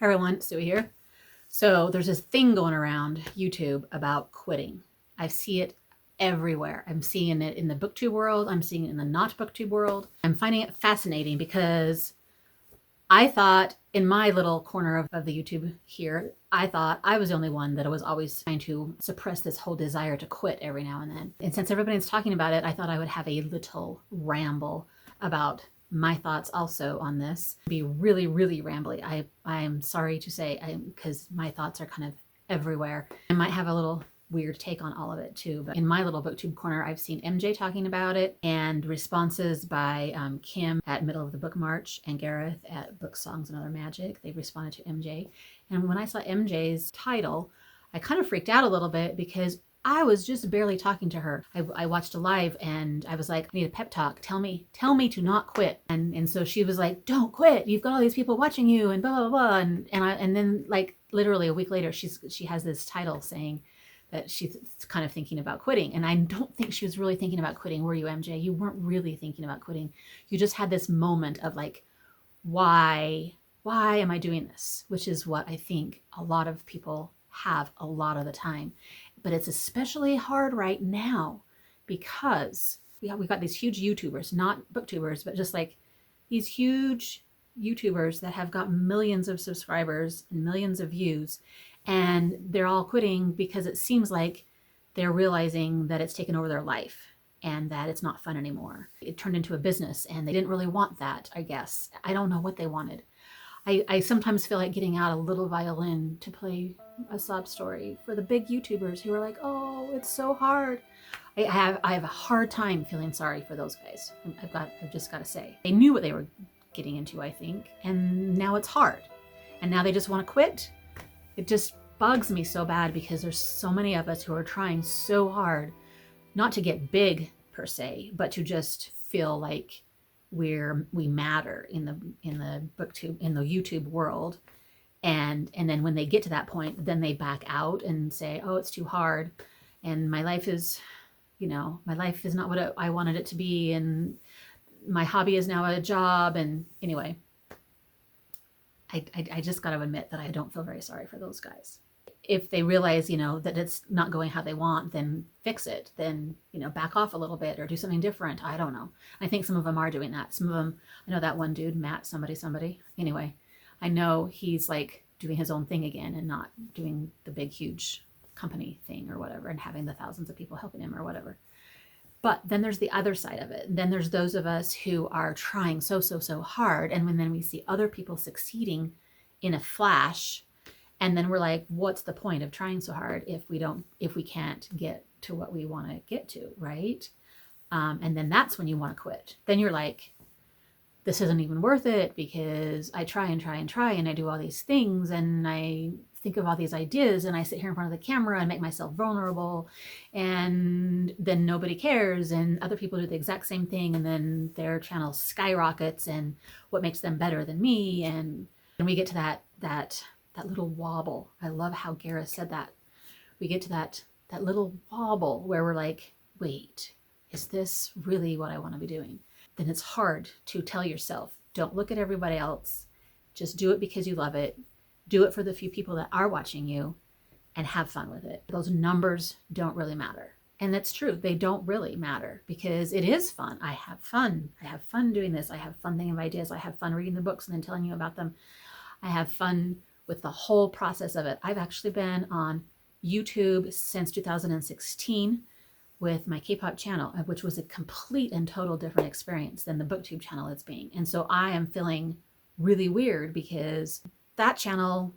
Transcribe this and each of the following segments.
Hi everyone, Suey here. So there's this thing going around YouTube about quitting. I see it everywhere. I'm seeing it in the booktube world. I'm seeing it in the not booktube world. I'm finding it fascinating because I thought in my little corner of the YouTube here, I thought I was the only one that was always trying to suppress this whole desire to quit every now and then. And since everybody's talking about it, I thought I would have a little ramble about my thoughts also on this. Be really, really rambly. I'm sorry to say, because my thoughts are kind of everywhere. I might have a little weird take on all of it too, but in my little booktube corner, I've seen MJ talking about it and responses by Kim at Middle of the Book March and Gareth at Book Songs and Other Magic. They responded to MJ. And when I saw MJ's title, I kind of freaked out a little bit because I was just barely talking to her. I watched a live and I was like, I need a pep talk. Tell me to not quit. And so she was like, don't quit. You've got all these people watching you and blah, blah, blah. And then like literally a week later, she has this title saying that she's kind of thinking about quitting. And I don't think she was really thinking about quitting. Were you, MJ? You weren't really thinking about quitting. You just had this moment of like, why am I doing this? Which is what I think a lot of people have a lot of the time. But it's especially hard right now because we've got these huge YouTubers, not booktubers, but just like these huge YouTubers that have got millions of subscribers and millions of views, and they're all quitting because it seems like they're realizing that it's taken over their life and that it's not fun anymore. It turned into a business and they didn't really want that, I guess. I don't know what they wanted. I sometimes feel like getting out a little violin to play a sob story for the big YouTubers who are like, oh, it's so hard. I have a hard time feeling sorry for those guys. I've just got to say, they knew what they were getting into, I think, and now it's hard. And now they just want to quit. It just bugs me so bad because there's so many of us who are trying so hard, not to get big per se, but to just feel like we matter in the booktube, in the YouTube world. And then when they get to that point, then they back out and say, oh, it's too hard. And my life is, my life is not what I wanted it to be. And my hobby is now a job. And anyway, I just got to admit that I don't feel very sorry for those guys. If they realize, that it's not going how they want, then fix it. Then, back off a little bit or do something different. I don't know. I think some of them are doing that. Some of them, I know that one dude, Matt, somebody. Anyway, I know he's like doing his own thing again and not doing the big, huge company thing or whatever and having the thousands of people helping him or whatever. But then there's the other side of it. Then there's those of us who are trying so hard. And then we see other people succeeding in a flash, and then we're like, what's the point of trying so hard if we can't get to what we want to get to, right? And then that's when you want to quit. Then you're like, this isn't even worth it because I try and I do all these things and I think of all these ideas and I sit here in front of the camera and make myself vulnerable, and then nobody cares and other people do the exact same thing and then their channel skyrockets and what makes them better than me, and we get to that little wobble. I love how Gareth said that. We get to that little wobble where we're like, wait, is this really what I want to be doing? Then it's hard to tell yourself, don't look at everybody else. Just do it because you love it. Do it for the few people that are watching you and have fun with it. Those numbers don't really matter. And that's true. They don't really matter because it is fun. I have fun. I have fun doing this. I have fun thinking of ideas. I have fun reading the books and then telling you about them. I have fun with the whole process of it. I've actually been on YouTube since 2016 with my K-pop channel, which was a complete and total different experience than the booktube channel it's being. And so I am feeling really weird because that channel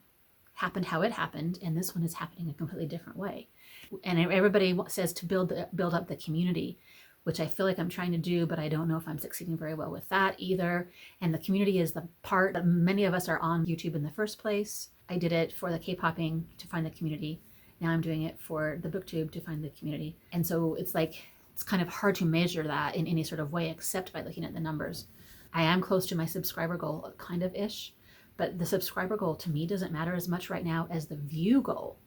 happened how it happened, and this one is happening a completely different way. And everybody says to build up the community, which I feel like I'm trying to do, but I don't know if I'm succeeding very well with that either. And the community is the part that many of us are on YouTube in the first place. I did it for the K-popping to find the community. Now I'm doing it for the booktube to find the community. And so it's like, it's kind of hard to measure that in any sort of way except by looking at the numbers. I am close to my subscriber goal, kind of ish, but the subscriber goal to me doesn't matter as much right now as the view goal.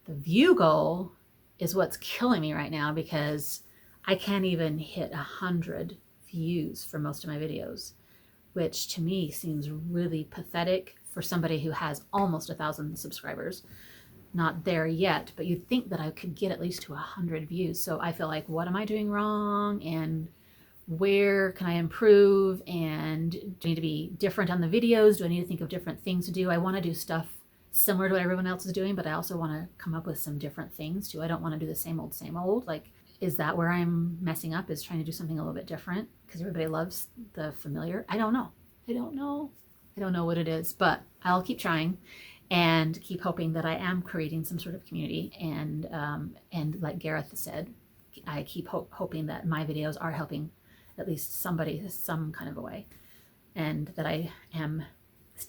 The view goal is what's killing me right now because I can't even hit 100 views for most of my videos, which to me seems really pathetic, for somebody who has almost 1,000 subscribers. Not there yet, but you'd think that I could get at least to 100 views. So I feel like, what am I doing wrong? And where can I improve? And do I need to be different on the videos? Do I need to think of different things to do? I want to do stuff similar to what everyone else is doing, but I also want to come up with some different things too. I don't want to do the same old, same old. Like, is that where I'm messing up, is trying to do something a little bit different because everybody loves the familiar? I don't know. I don't know what it is, but I'll keep trying and keep hoping that I am creating some sort of community. And like Gareth said, I keep hoping that my videos are helping at least somebody some kind of a way, and that I am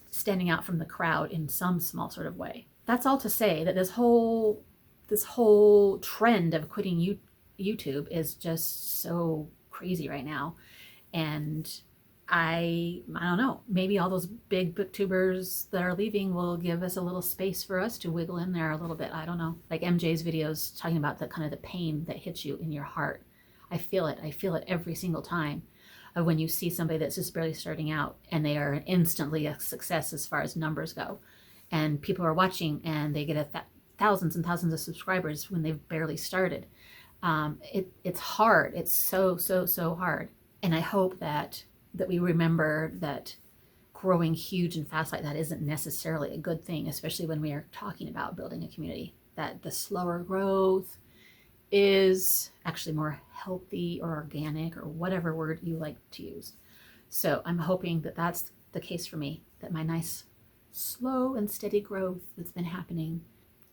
standing out from the crowd in some small sort of way. That's all to say that this whole trend of quitting YouTube is just so crazy right now. And I don't know, maybe all those big booktubers that are leaving will give us a little space for us to wiggle in there a little bit. I don't know. Like MJ's videos talking about the kind of the pain that hits you in your heart. I feel it every single time of when you see somebody that's just barely starting out and they are instantly a success as far as numbers go. And people are watching and they get thousands and thousands of subscribers when they've barely started. It's hard. It's so hard. And I hope that we remember that growing huge and fast like that isn't necessarily a good thing, especially when we are talking about building a community, that the slower growth is actually more healthy or organic or whatever word you like to use. So I'm hoping that that's the case for me, that my nice slow and steady growth that's been happening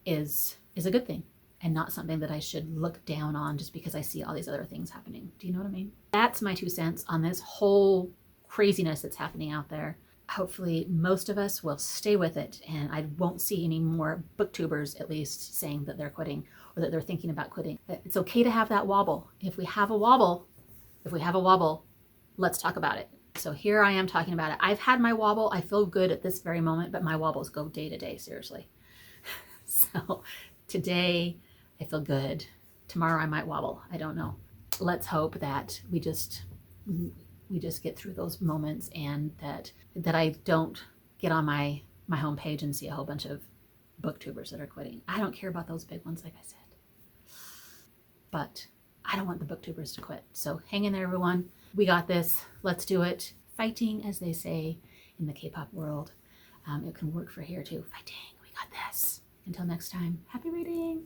is a good thing and not something that I should look down on just because I see all these other things happening. Do you know what I mean? That's my 2 cents on this whole craziness that's happening out there. Hopefully most of us will stay with it, and I won't see any more booktubers at least saying that they're quitting or that they're thinking about quitting. It's okay to have that wobble. If we have a wobble, let's talk about it. So here I am talking about it. I've had my wobble. I feel good at this very moment, but my wobbles go day to day, seriously. So today I feel good. Tomorrow I might wobble. I don't know. Let's hope that we just get through those moments, and that I don't get on my homepage and see a whole bunch of booktubers that are quitting. I don't care about those big ones, like I said, but I don't want the booktubers to quit. So hang in there, everyone. We got this. Let's do it. Fighting, as they say in the K-pop world. It can work for here too. Fighting. We got this. Until next time, happy reading.